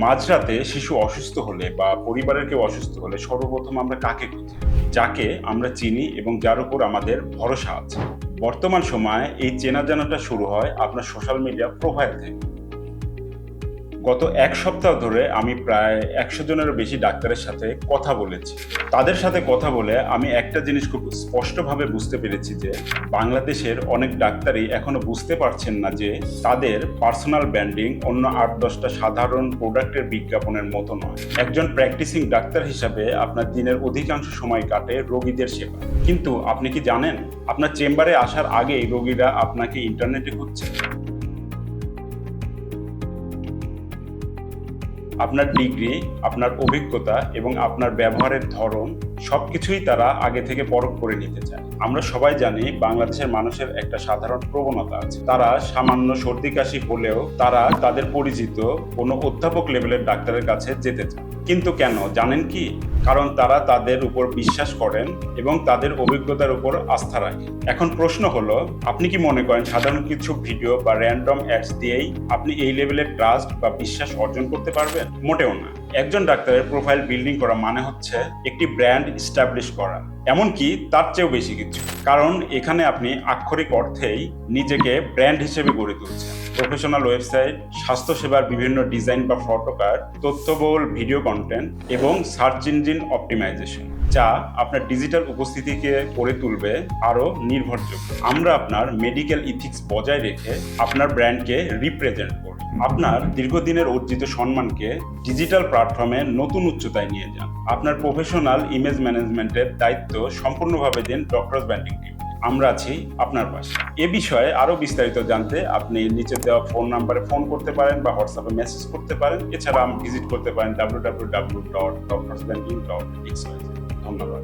মাঝরাতে শিশু অসুস্থ হলে বা পরিবারের কেউ অসুস্থ হলে সর্বপ্রথম আমরা কাকে খুঁজি? যাকে আমরা চিনি এবং যার উপর আমাদের ভরসা আছে। বর্তমান সময়ে এই চেনা জানাটা শুরু হয় আপনার সোশ্যাল মিডিয়া প্রোফাইল থেকে। গত ১ সপ্তাহ ধরে আমি প্রায় ১০০ জনেরও বেশি ডাক্তারের সাথে কথা বলেছি। তাদের সাথে কথা বলে আমি একটা জিনিস খুব স্পষ্টভাবে বুঝতে পেরেছি যে, বাংলাদেশের অনেক ডাক্তারই এখনো বুঝতে পারছেন না যে, তাদের পার্সোনাল ব্র্যান্ডিং অন্য ৮-১০ টা সাধারণ প্রোডাক্টের বিজ্ঞাপনের মতো নয়। একজন প্র্যাকটিসিং ডাক্তার হিসাবে আপনার দিনের অধিকাংশ সময় কাটে রোগীদের সেবা। কিন্তু আপনি কি জানেন, আপনার চেম্বারে আসার আগেই রোগীরা আপনাকে ইন্টারনেটে খুঁজছে? আপনার ডিগ্রি, আপনার অভিজ্ঞতা এবং আপনার ব্যবহারের ধরন সবকিছুই তারা আগে থেকে পরখ করে নিতে চায়। আমরা সবাই জানি বাংলাদেশের মানুষের একটা সাধারণ প্রবণতা আছে। তারা সামান্য সর্দি কাশি হলেও তারা তাদের পরিচিত কোনো অধ্যাপক লেভেলের ডাক্তারের কাছে যেতে চায়। কিন্তু কেন জানেন কি? কারণ তারা তাদের উপর বিশ্বাস করেন এবং তাদের অভিজ্ঞতার উপর আস্থা রাখেন। এখন প্রশ্ন হলো, আপনি কি মনে করেন সাধারণ কিছু ভিডিও বা র্যান্ডম অ্যাডস দিয়েই আপনি এই লেভেলের ট্রাস্ট বা বিশ্বাস অর্জন করতে পারবেন? মোটেও না। একজন ডাক্তারের প্রোফাইল বিল্ডিং করা মানে হচ্ছে একটি ব্র্যান্ড এস্টাবলিশ করা, এমনকি তার চেয়েও বেশি কিছু। কারণ এখানে আপনি আক্ষরিক অর্থেই নিজেকে ব্র্যান্ড হিসেবে গড়ে তুলছেন। প্রফেশনাল ওয়েবসাইট, স্বাস্থ্যসেবার বিভিন্ন ডিজাইন বা ফটোকার্ড, তথ্যবহুল ভিডিও কন্টেন্ট এবং সার্চ ইঞ্জিন অপটিমাইজেশন, যা আপনার ডিজিটাল উপস্থিতিকে করে তুলবে আরও নির্ভরযোগ্য। আমরা আপনার মেডিকেল ইথিক্স বজায় রেখে আপনার ব্র্যান্ডকে রিপ্রেজেন্ট করব। আপনার দীর্ঘদিনের অর্জিত সম্মানকে ডিজিটাল প্ল্যাটফর্মে নতুন উচ্চতায় নিয়ে যান। আপনার প্রফেশনাল ইমেজ ম্যানেজমেন্টের দায়িত্ব সম্পূর্ণভাবে দিন ডক্টরস ব্র্যান্ডিং টিম। আমরা আছি আপনার পাশে। এ বিষয়ে আরও বিস্তারিত জানতে আপনি নিচে দেওয়া ফোন নাম্বারে ফোন করতে পারেন বা হোয়াটসঅ্যাপে মেসেজ করতে পারেন। এছাড়া ভিজিট করতে পারেন www.doctorsbanking.xyz। ধন্যবাদ।